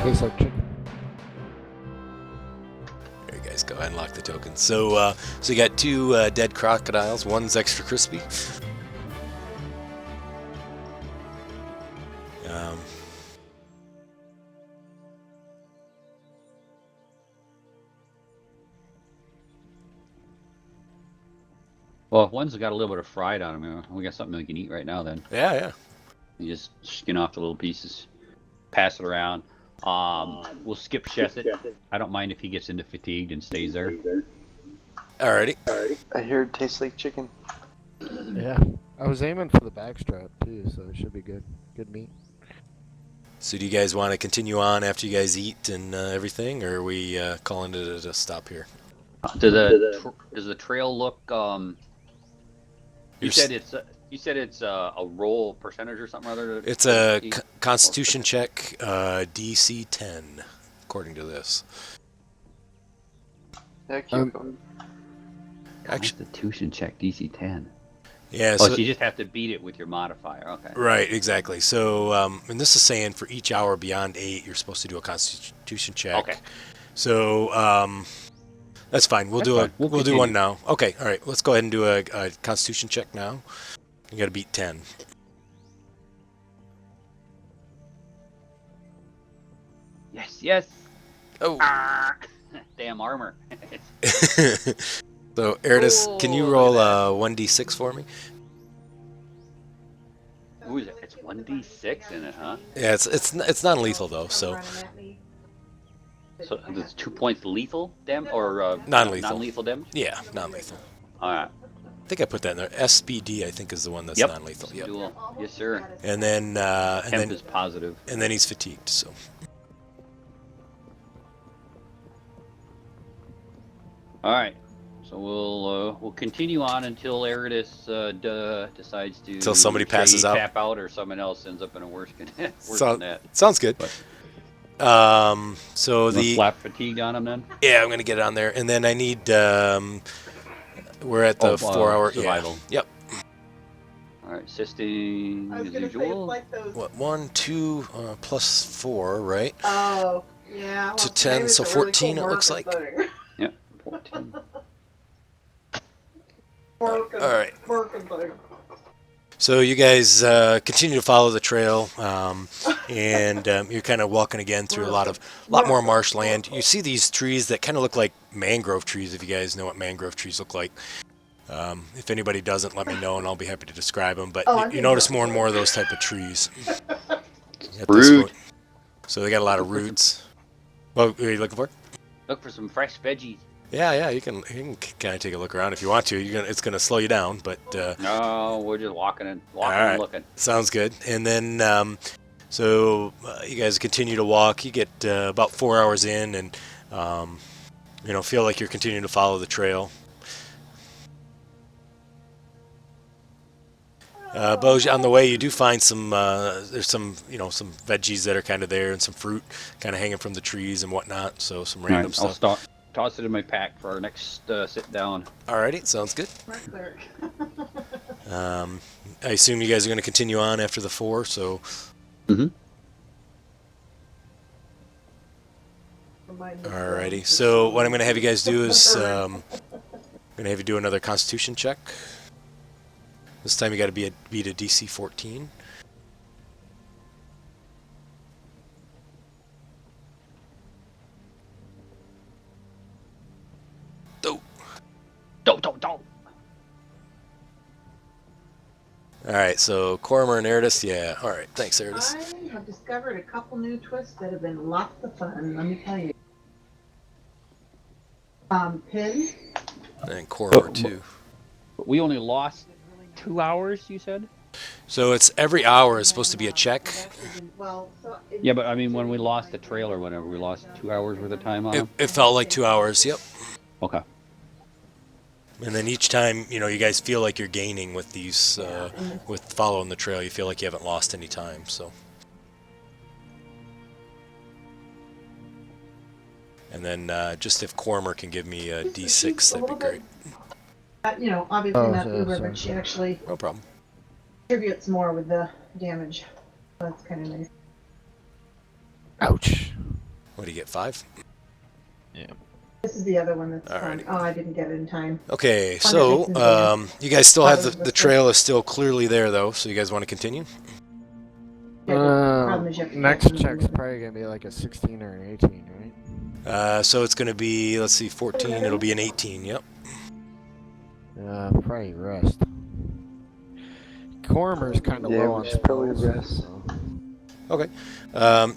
Tastes like chicken. There you guys go ahead and lock the token. So, so you got two dead crocodiles. One's extra crispy. Well, one's got a little bit of fried on him. We got something we can eat right now. Then Yeah. you just skin off the little pieces, pass it around. We'll skip Shesset. I don't mind if he gets into fatigued and stays there. Alrighty. I hear it tastes like chicken. Yeah. I was aiming for the backstrap too, so it should be good. Good meat. So do you guys want to continue on after you guys eat and everything, or are we calling it a stop here? Does the trail look? You said it's a roll percentage or something other. It's a Constitution check, DC 10, according to this. Yeah, keep going. Constitution check DC 10. Yeah. Oh, So so you just have to beat it with your modifier. Okay. right, exactly. So, and this is saying for each hour beyond 8, you're supposed to do a Constitution check. Okay. So, that's fine. We'll do one now. Okay. All right. Let's go ahead and do a Constitution check now. You got to beat 10. Yes. Oh. Damn armor. So, Eridus, can you roll 1d6 for me? Ooh, it's 1d6 in it, huh? Yeah, it's non-lethal though. So it's 2 points lethal damage or non-lethal. Non-lethal damage. Yeah, non-lethal. All right. I think I put that in there. SBD, I think, is the one that's Yep. non-lethal. Yep. Dual. Yes, sir. And then Temp is positive. and then he's fatigued. So All right. So we'll continue on until Eridus decides to Until somebody passes out. tap out, or someone else ends up in a worse than that. sounds good. But- So the slap fatigue on him then. yeah, I'm gonna get it on there, and then I need we're at the 4-hour survival. Yeah. Yep. All right, assisting I was as gonna say, usual. it's like those. What 1, 2 plus 4, right? Oh, yeah. Well, To today 10, was so a really 14 cool it looks market like. voting. Yeah, 14. Market- All right. market voting. So you guys continue to follow the trail, and you're kind of walking again through a lot more marshland. You see these trees that kind of look like mangrove trees, if you guys know what mangrove trees look like. If anybody doesn't, let me know, and I'll be happy to describe them. But you notice more and more of those type of trees. At this point. So they got a lot of roots. What are you looking for? Look for some fresh veggies. Yeah, you can kind of take a look around if you want to. It's gonna slow you down, but No, we're just walking and right. looking. sounds good. And then so you guys continue to walk. You get about 4 hours in, and feel like you're continuing to follow the trail. Boj, on the way, you do find some. There's some veggies that are kind of there, and some fruit kind of hanging from the trees and whatnot. So some random stuff. I'll toss it in my pack for our next sit down. Alrighty, sounds good. Right there. I assume you guys are going to continue on after the 4. So. Mm-hmm. Alrighty. So what I'm going to have you guys do is I'm going to have you do another Constitution check. This time you got to beat a DC 14. Don't. All right. So Cormer and Eridus, yeah. All right. Thanks, Eridus. I have discovered a couple new twists that have been lots of fun. Let me tell you. Pin. And Cormer too. But we only lost 2 hours, you said? So it's every hour is supposed to be a check. Well, so it- Yeah, but I mean, when we lost the trail or whatever, we lost 2 hours worth of time on It felt like 2 hours. Yep. Okay. And then each time, you guys feel like you're gaining with these, with following the trail. You feel like you haven't lost any time. So. And then just if Cormer can give me a D6, that'd be great. Obviously Oh, not so- Uber, sorry. but she actually No problem. contributes more with the damage. So that's kind of nice. Ouch. What do you get? 5? This is the other one that's Alrighty. fun. Oh, I didn't get it in time. Okay, Wonder if it's in so you guys still have Bottom of the the trail is still clearly there though. So you guys want to continue? Yeah, the problem is you have to Next catch them. check's probably gonna be like a 16 or an 18, right? So it's going to be, let's see, 14. It'll be an 18. Yep. Probably rest. Cormer's kind of Yeah, low we on should probably spells. rest. So. Okay.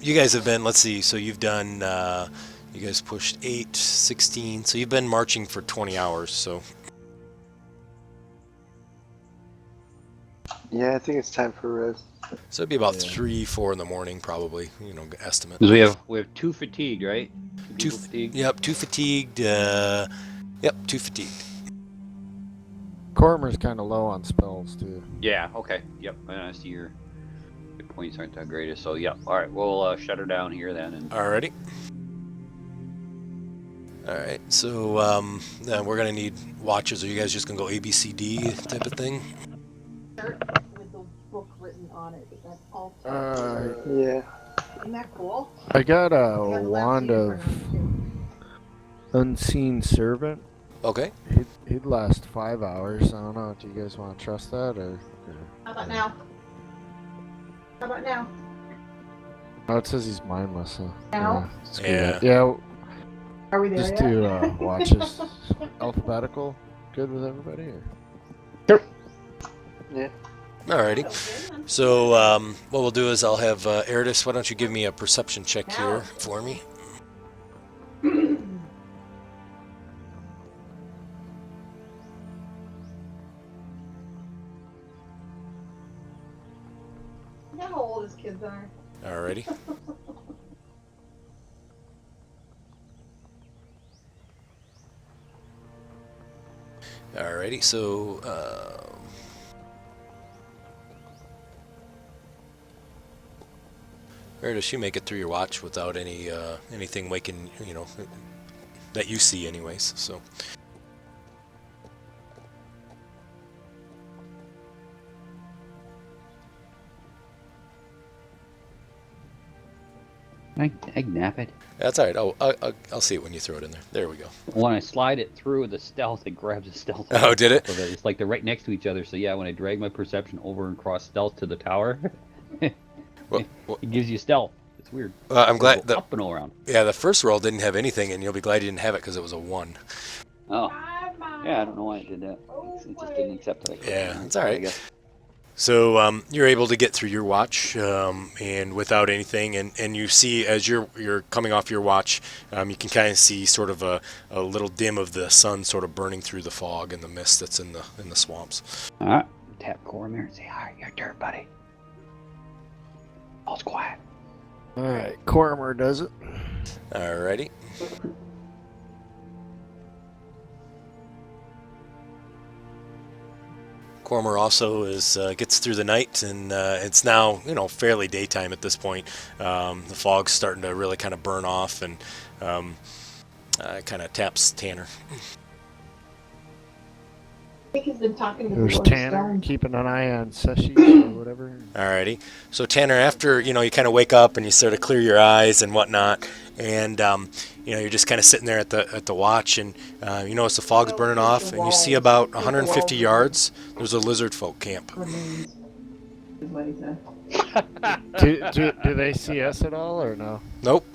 You guys have been, let's see, so you've done, you guys pushed 8, 16. So you've been marching for 20 hours. So Yeah, I think it's time for rest. it'd be about Yeah. 3, 4 in the morning, probably. Estimate. 'Cause we have 2 fatigued, right? Two, People fatigued. yep, 2 fatigued. Yep, 2 fatigued. Cormer's kind of low on spells too. Yeah. Okay. Yep. And I see your points aren't that greatest. So yep. All right. We'll shut her down here then. And Alrighty. Alright, so we're going to need watches. Are you guys just going to go A, B, C, D type of thing? Shirt with the book written on it. That's all. Yeah. Isn't that cool? I got I a got the wand last of unicorn unseen servant. Okay. He'd last 5 hours. I don't know. Do you guys want to trust that or? How about now? How about now? Oh, it says he's mindless. So Now? screw Yeah. that. Yeah. Are we there Just yet? do watches alphabetical. Good with everybody? Or? Yeah. Alrighty. Okay, So what we'll do is I'll have Eridus, why don't you give me a perception check here for me? You know how old his kids are. Alrighty. Alrighty, so Eridus, you make it through your watch without any anything waking, that you see anyways, so. I nap it. That's alright. I'll see it when you throw it in there. There we go. When I slide it through the stealth, it grabs the stealth. Oh, did it? So that it's like they're right next to each other. So yeah, when I drag my perception over and cross stealth to the tower, Well, it gives you stealth. It's weird. I'm glad Go that. up and around. Yeah, the first roll didn't have anything, and you'll be glad you didn't have it because it was a 1. Oh, yeah. I don't know why I did that. It just didn't accept that. Yeah, it's all right. I guess. So you're able to get through your watch and without anything, and you see as you're coming off your watch, you can kind of see sort of a little dim of the sun sort of burning through the fog and the mist that's in the swamps. All right. Tap Cormier and say hi. You're dirt, buddy. All's quiet. Alright, Cormer does it. Alrighty. Cormer also gets through the night, and it's now fairly daytime at this point. The fog's starting to really kind of burn off, and kind of taps Tanner. I think he's been talking to the There's Lord Tanner Stone. keeping an eye on Seshi or whatever. Alrighty. So Tanner, after you kind of wake up and you sort of clear your eyes and whatnot, and you're just kind of sitting there at the watch, and you notice the fog's burning off, and you see about 150 yards. There's a lizard folk camp. Remains, is what he said. Do they see us at all or no? Nope.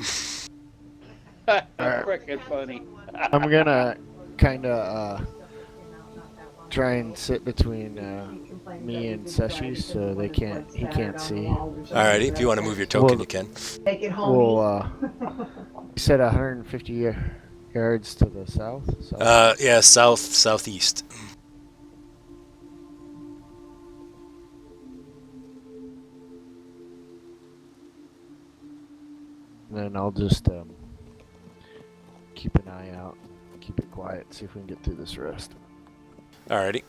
Alright. Frickin' funny. I'm gonna kind of try and sit between me and Seshi so he can't see. Alrighty. If you want to move your token, Well, you can. Take it home. Well, you said 150 yards to the south. Yeah, southeast. And then I'll just keep an eye out, keep it quiet, see if we can get through this rest. Alrighty.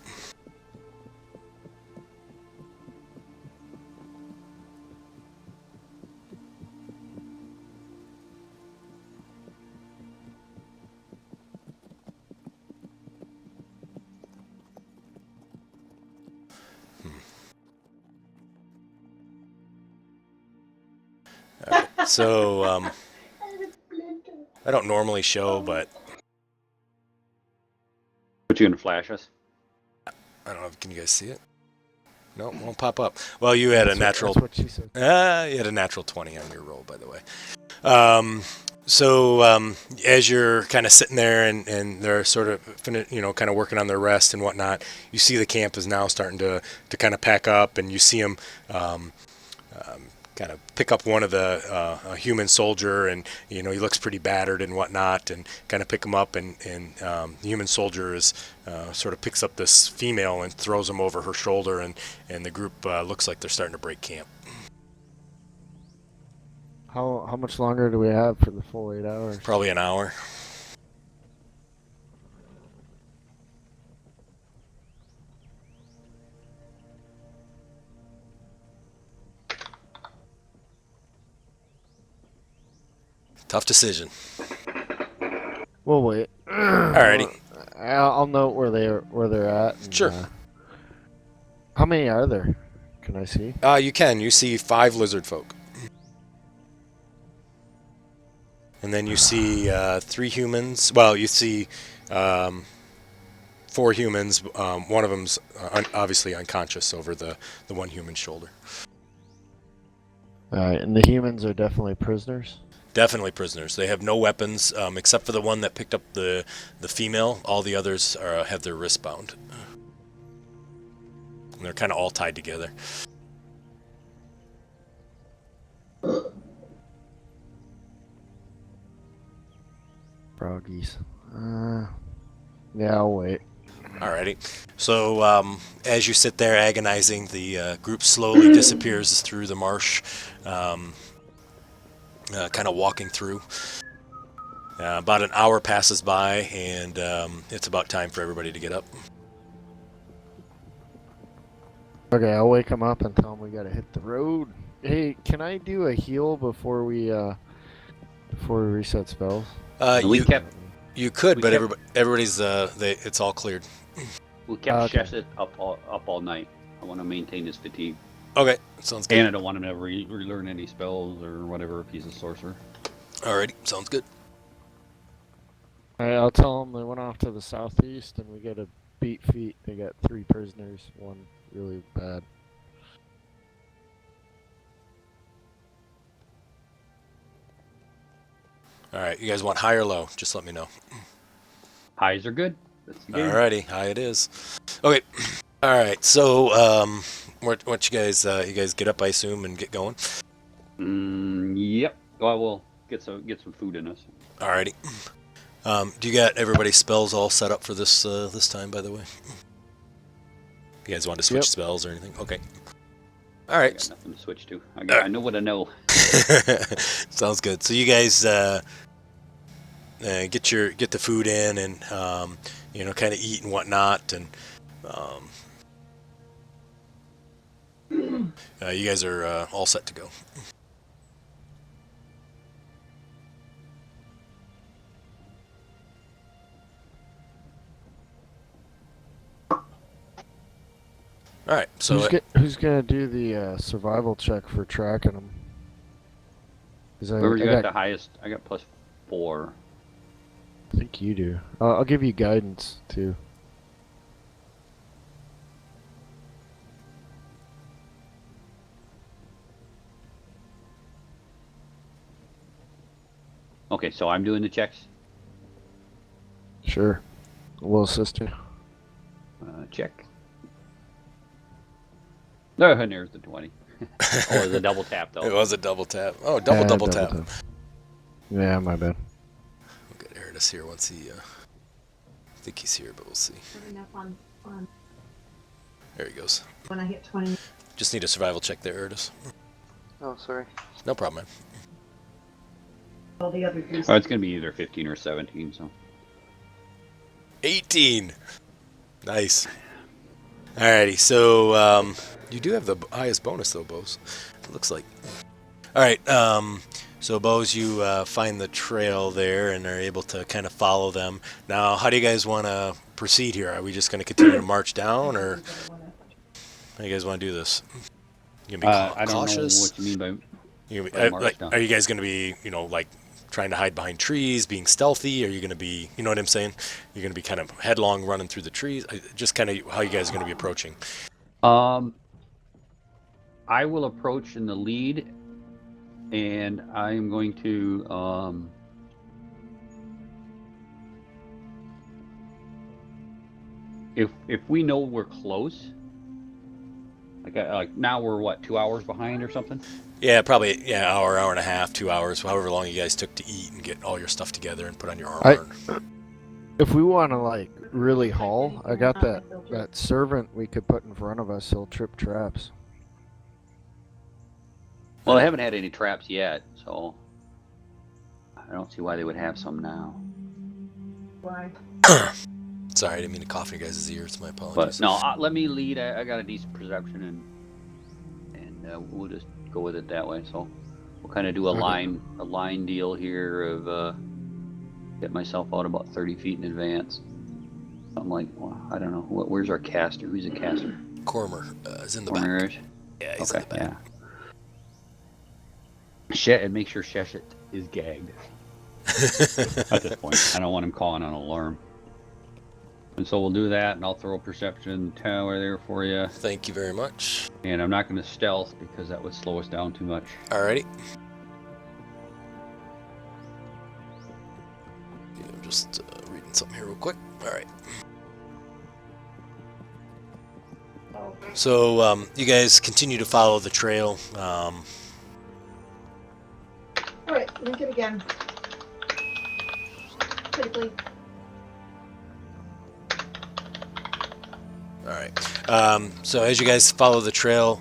Alright, so I don't normally show, but What, you gonna flash us? I don't know. Can you guys see it? No, it won't pop up. Well, you had a natural. That's what she said. You had a natural 20 on your roll, by the way. As you're kind of sitting there and they're sort of, kind of working on their rest and whatnot, you see the camp is now starting to kind of pack up, and you see them kind of pick up one of the a human soldier, and he looks pretty battered and whatnot, and kind of pick him up, and the human soldier is sort of picks up this female and throws him over her shoulder, and the group looks like they're starting to break camp. How much longer do we have for the full 8 hours? Probably an hour. Tough decision. We'll wait. Alrighty. I'll note where they're at. And, Sure. How many are there? Can I see? You can. You see 5 lizard folk. And then you see 3 humans. Well, you see 4 humans. One of them's obviously unconscious over the one human's shoulder. Alright, and the humans are definitely prisoners? Definitely prisoners. They have no weapons except for the one that picked up the female. All the others have their wrists bound. And they're kind of all tied together. Froggies. Yeah, I'll wait. Alrighty. So as you sit there agonizing, the group slowly disappears through the marsh, kind of walking through. About an hour passes by, and it's about time for everybody to get up. Okay, I'll wake him up and tell him we gotta hit the road. Hey, can I do a heal before we reset spells? You could, we but kept- everybody's it's all cleared. We kept Okay. Shesset up all night. I want to maintain his fatigue. Okay, sounds good. And I don't want him to relearn any spells or whatever if he's a sorcerer. Alrighty, sounds good. Alright, I'll tell them they went off to the southeast and we gotta beat feet. They got 3 prisoners, one really bad. Alright, you guys want high or low? Just let me know. Highs are good. That's the game. Alrighty, high it is. Okay. Alright, so what you guys get up, I assume, and get going? Yep. Well, we'll get some food in us. Alrighty. Do you got everybody's spells all set up for this time, by the way? You guys want to switch Yep. spells or anything? Okay. I Alright. got nothing to switch to. I know what I know. Sounds good. So you guys get the food in and kind of eat and whatnot, and you guys are all set to go. All right. So Who's gonna do the survival check for tracking them? Whoever you got the highest, I got +4. I think you do. I'll give you guidance too. Okay, so I'm doing the checks. Sure. We'll assist you. Check. No, there's the 20. Oh, the double tap though. it was a double tap. Oh, double tap. Yeah, my bad. We'll get Eridus here once he. I think he's here, but we'll see. Enough on There he goes. when I hit 20. Just need a survival check there, Eridus. Oh, sorry. No problem, man. All the other three. Oh, it's gonna be either 15 or 17. So 18. Nice. Alrighty, so you do have the highest bonus though, Bose. It looks like. All right, so Bose, you find the trail there and are able to kind of follow them. Now, how do you guys want to proceed here? Are we just going to continue to march down, or how do you guys want to do this? You gonna be I don't know cautious? what you mean by. You by march down. are you guys going to be, like trying to hide behind trees, being stealthy? Are you going to be, you know what I'm saying? You're going to be kind of headlong running through the trees? Just kind of how you guys are going to be approaching. I will approach in the lead, and I'm going to if we know we're close, like now we're what, 2 hours behind or something? Yeah, probably, yeah, hour and a half, 2 hours, however long you guys took to eat and get all your stuff together and put on your armor. If we want to like really haul, I got that servant we could put in front of us. He'll trip traps. Well, I haven't had any traps yet, so I don't see why they would have some now. Why? Sorry, I didn't mean to cough in your guys' ears. My But apologies. no, let me lead. I got a decent perception, and we'll just go with it that way. So we'll kind of do a line deal here of get myself out about 30 feet in advance. I'm like, well, I don't know. Where's our caster? Who's a caster? Cormer is in the Corner back. Yeah, he's okay, in the back. Yeah. And make sure Sheshet is gagged at this point. I don't want him calling an alarm. And so we'll do that, and I'll throw a perception tower there for you. Thank you very much. And I'm not going to stealth because that would slow us down too much. Alrighty. I'm just reading something here real quick. Alright. So you guys continue to follow the trail. Alright, link it again. Quickly. All right. So as you guys follow the trail,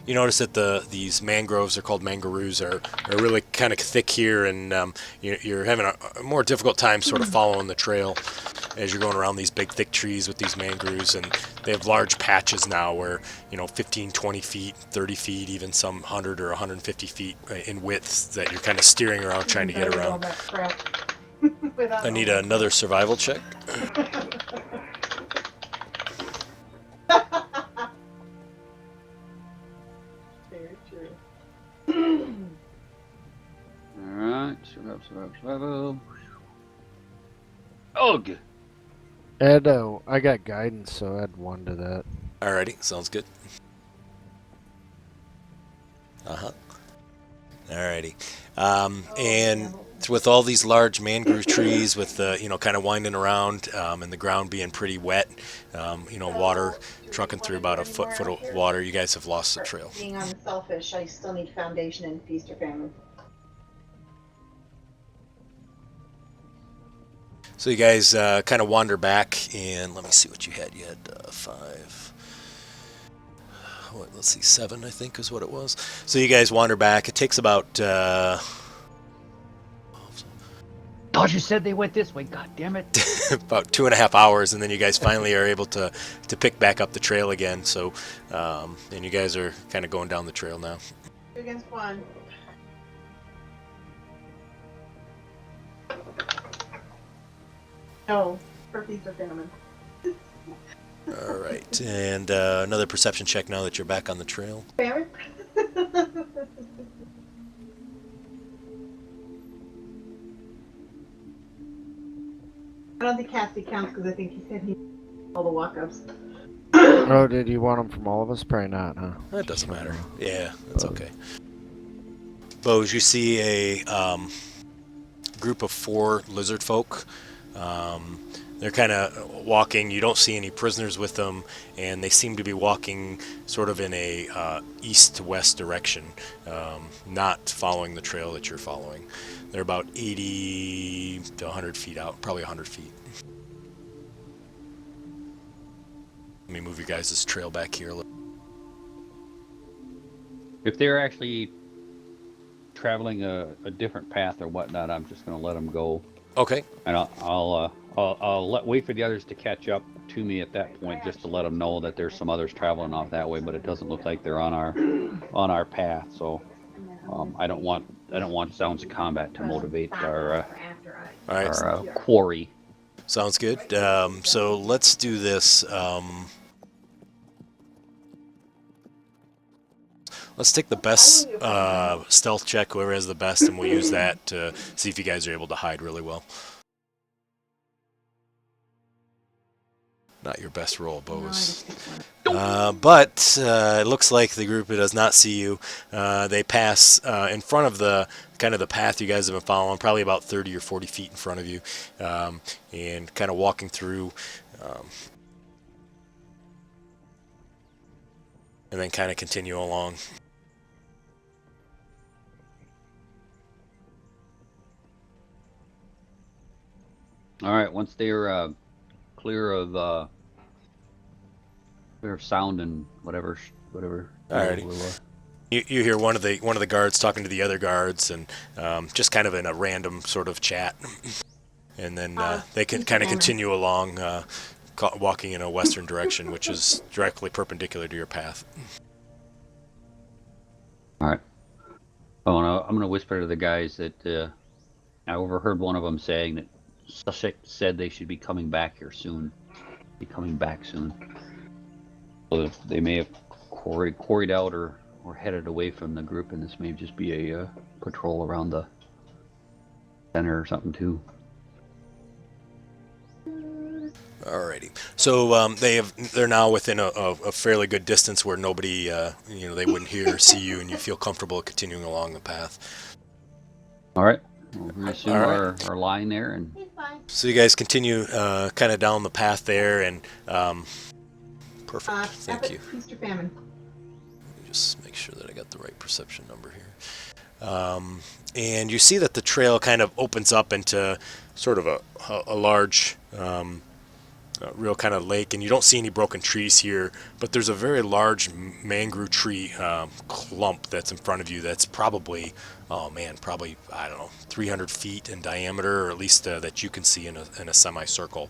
you notice that these mangroves, are called mangaroos, are really kind of thick here, and you're having a more difficult time sort of following the trail as you're going around these big thick trees with these mangroves, and they have large patches now where 15, 20 feet, 30 feet, even some 100 or 150 feet in width that you're kind of steering around trying to get around. I need another survival check. Very true. Alright, survival. Ugh! Add, I got guidance, so add 1 to that. Alrighty, sounds good. Alrighty. And with all these large mangrove trees with kind of winding around and the ground being pretty wet, water trucking through about a foot of water, you guys have lost the trail. Being unselfish, I still need foundation and feast or famine. So you guys kind of wander back, and let me see what you had. You had 5. Let's see, 7, I think is what it was. So you guys wander back. It takes about... Thought you said they went this way, god damn it. about 2.5 hours, and then you guys finally are able to pick back up the trail again. So, and you guys are kind of going down the trail now. 2 against 1. No, for feast or famine. All right, and another perception check now that you're back on the trail. Famine? I don't think Cassie counts because I think he said he all the walk-ups. Oh, did you want them from all of us? Probably not, huh? That doesn't matter. Yeah, that's okay. Bose, you see a group of 4 lizard folk. They're kind of walking. You don't see any prisoners with them, and they seem to be walking sort of in a east to west direction, not following the trail that you're following. They're about 80 to 100 feet out, probably 100 feet. Let me move you guys' trail back here a little. If they're actually traveling a different path or whatnot, I'm just going to let them go. Okay. And I'll wait for the others to catch up to me at that point, just to let them know that there's some others traveling off that way. But it doesn't look like they're on our path. So I don't want sounds of combat to motivate our quarry. Sounds good. So let's do this. Let's take the best stealth check, whoever has the best, and we'll use that to see if you guys are able to hide really well. Not your best roll, Bose. But it looks like the group does not see you. They pass in front of the kind of the path you guys have been following, probably about 30 or 40 feet in front of you, and kind of walking through, and then kind of continue along. All right, once they're clear of sound and whatever. Alrighty. You hear one of the guards talking to the other guards, and just kind of in a random sort of chat, and then they can kind of continue along, walking in a western direction, which is directly perpendicular to your path. All right. Oh, and I'm gonna whisper to the guys that I overheard one of them saying that Sussex said they should be coming back here soon. Be coming back soon. So they may have quarried out or headed away from the group, and this may just be a patrol around the center or something too. Alrighty. So they're now within a fairly good distance where nobody, they wouldn't hear or see you, and you feel comfortable continuing along the path. All right. We'll resume All right. our line there, and So you guys continue kind of down the path there, and perfect. Thank you. Feast or famine. Let me just make sure that I got the right perception number here. And you see that the trail kind of opens up into sort of a large, real kind of lake, and you don't see any broken trees here, but there's a very large mangrove tree clump that's in front of you that's probably, I don't know, 300 feet in diameter, or at least that you can see in a semicircle.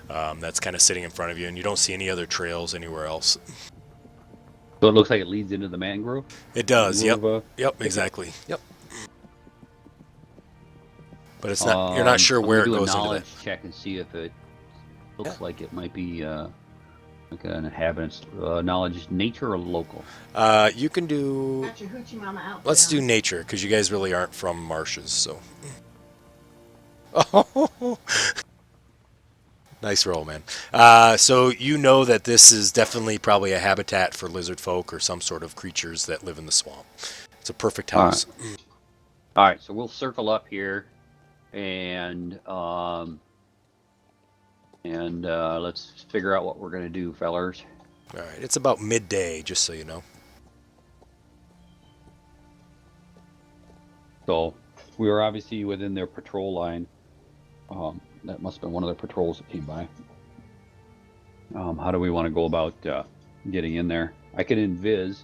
That's kind of sitting in front of you, and you don't see any other trails anywhere else. so it looks like it leads into the mangrove. It does, yep. Mangrove, Yep, exactly. Yep. But it's not. You're not sure I'm where it gonna do goes a into knowledge that. check and see if it looks like it might be like an inhabitant's knowledge, nature or local. You can do. Got your hoochie mama out. Let's do nature, because you guys really aren't from marshes, so. Oh, nice roll, man. So you know that this is definitely probably a habitat for lizard folk or some sort of creatures that live in the swamp. It's a perfect house. All right, so we'll circle up here, and let's figure out what we're gonna do, fellers. All right, it's about midday, just so you know. So we were obviously within their patrol line. That must have been one of their patrols that came by. How do we want to go about getting in there? I can invis.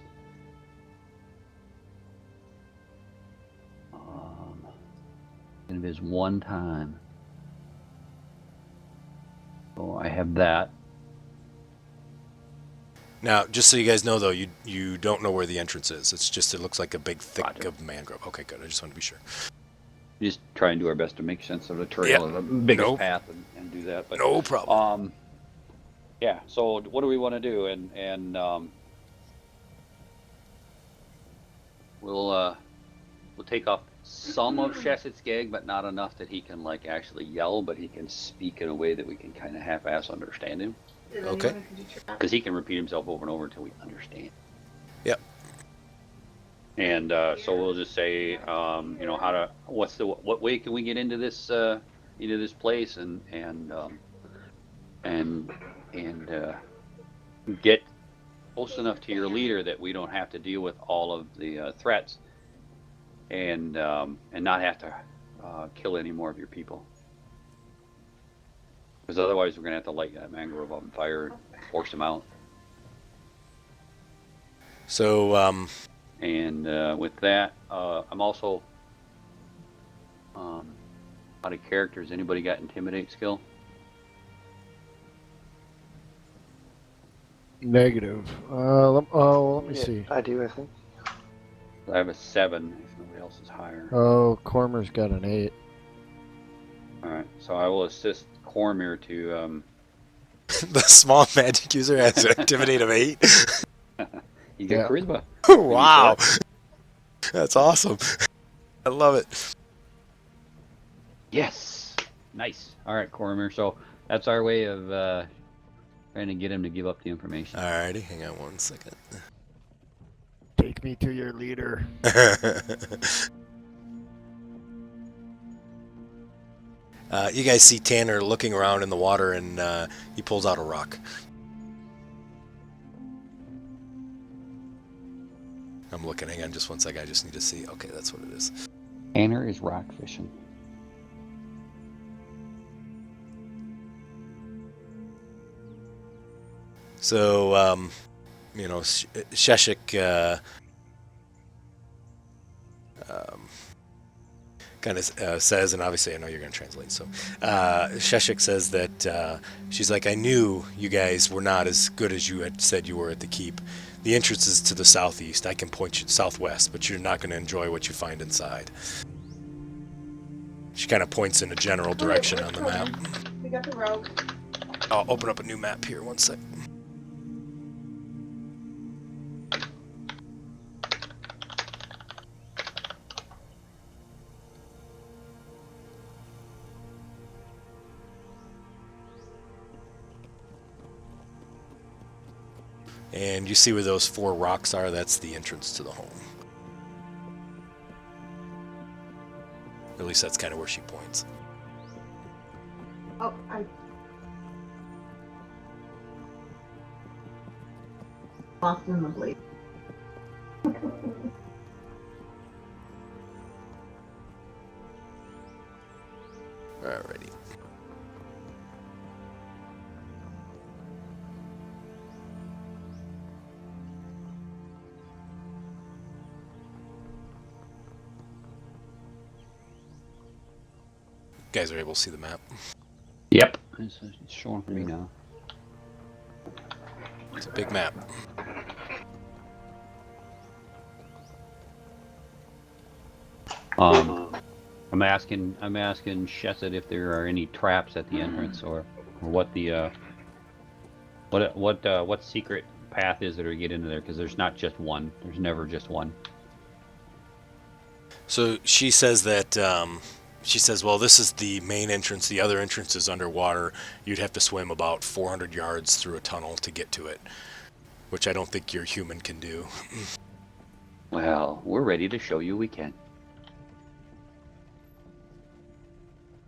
Invis one time. So I have that. Now, just so you guys know, though, you don't know where the entrance is. It looks like a big thick Roger. of mangrove. Okay, good. I just want to be sure. Just try and do our best to make sense of the trail, the biggest Nope. path, and do that. But No problem. yeah. So what do we want to do? And we'll take off some of Shessett's gag, but not enough that he can like actually yell, but he can speak in a way that we can kind of half-ass understand him. Okay. Because he can repeat himself over and over until we understand. Yep. And so we'll just say, what way can we get into this place and get close enough to your leader that we don't have to deal with all of the threats, and not have to kill any more of your people. Because otherwise we're going to have to light that mangrove on fire and force them out. So, And with that, I'm also out of characters. Anybody got intimidate skill? Negative. Let me Yeah, see. I do, I think. I have a 7. If nobody else is higher. Oh, Cormer's got an 8. All right. So I will assist Cormier to. the small magic user has an intimidate of 8. You get Yeah. charisma. Wow. That's awesome. I love it. Yes. Nice. All right, Cormier. So that's our way of trying to get him to give up the information. Alrighty, hang on one second. Take me to your leader. You guys see Tanner looking around in the water, and he pulls out a rock. I'm looking. Hang on just one second. I just need to see. Okay, that's what it is. Tanner is rock fishing. So, Sheshik kind of says, and obviously I know you're going to translate, so Sheshik says that she's like, I knew you guys were not as good as you had said you were at the keep. The entrance is to the southeast. I can point you southwest, but you're not going to enjoy what you find inside. She kind of points in a general direction on the map. We got the rogue. I'll open up a new map here, one sec. And you see where those 4 rocks are? That's the entrance to the home. At least that's kind of where she points. Oh, I lost in the bleed. Alrighty. You guys are able to see the map. Yep. It's showing for me now. It's a big map. I'm asking Shesset if there are any traps at the entrance, or what the what secret path is there to get into there, because there's not just one. There's never just one. So she says that, well, this is the main entrance. The other entrance is underwater. You'd have to swim about 400 yards through a tunnel to get to it, which I don't think your human can do. Well, we're ready to show you we can.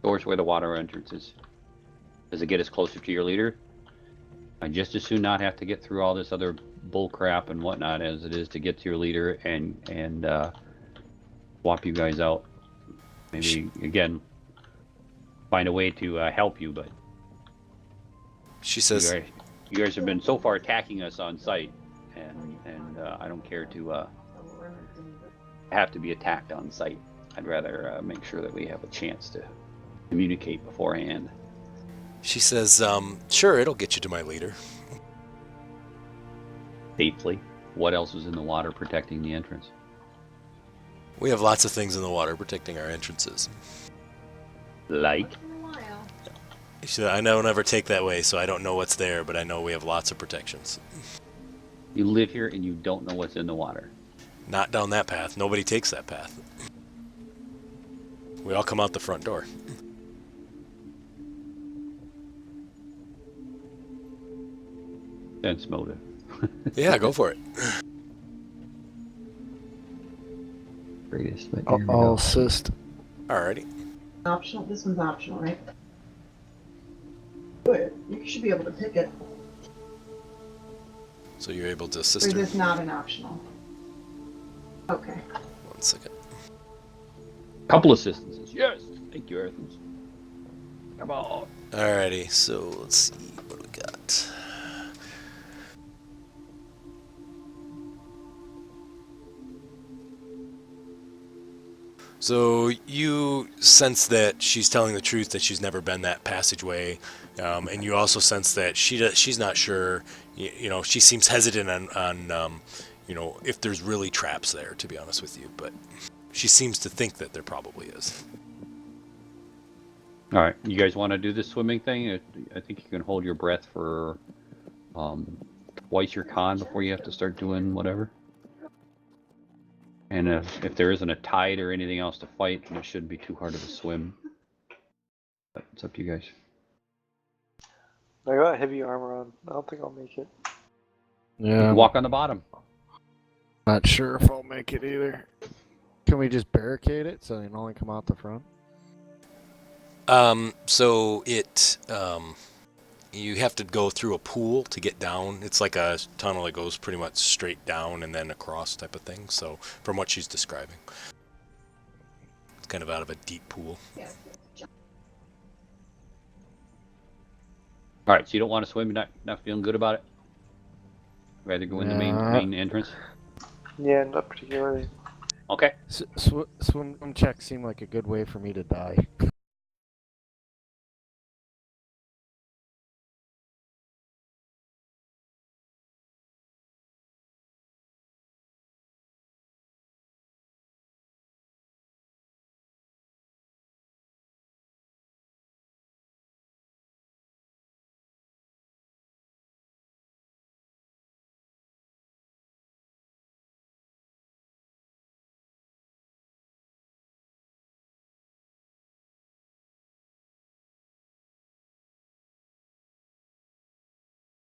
Door's where the water entrance is. Does it get us closer to your leader? I'd just as soon not have to get through all this other bull crap and whatnot as it is to get to your leader and swap you guys out. Maybe again find a way to help you, but She says, you guys have been so far attacking us on sight, and I don't care to have to be attacked on sight. I'd rather make sure that we have a chance to communicate beforehand. she says, sure, it'll get you to my leader. Safely. What else is in the water protecting the entrance? We have lots of things in the water protecting our entrances. Like? She said, I don't ever take that way, so I don't know what's there, but I know we have lots of protections. You live here and you don't know what's in the water. Not down that path. Nobody takes that path. We all come out the front door. Sense motive. Yeah, go for it. Greatest. But here we I'll go. assist. Alrighty. Optional. This one's optional, right? Good. You should be able to pick it. So you're able to Or assist is her. this not an optional? Okay. One second. Couple assistances. Yes. Thank you, Athens. Come on. Alrighty, so let's see what we got. So you sense that she's telling the truth, that she's never been that passageway, and you also sense that she's not sure. She seems hesitant on if there's really traps there. To be honest with you, but she seems to think that there probably is. All right. You guys want to do this swimming thing? I think you can hold your breath for twice your con before you have to start doing whatever. And if there isn't a tide or anything else to fight, then it shouldn't be too hard of a swim. But it's up to you guys. I got heavy armor on. I don't think I'll make it. You Yeah, can I'm walk on the bottom. not sure if I'll make it either. Can we just barricade it so they can only come out the front? So you have to go through a pool to get down. It's like a tunnel that goes pretty much straight down and then across type of thing. So from what she's describing, it's kind of out of a deep pool. All right, so you don't want to swim. You're not feeling good about it. Rather go in the main entrance. Yeah, not particularly. Okay. Swim check seemed like a good way for me to die.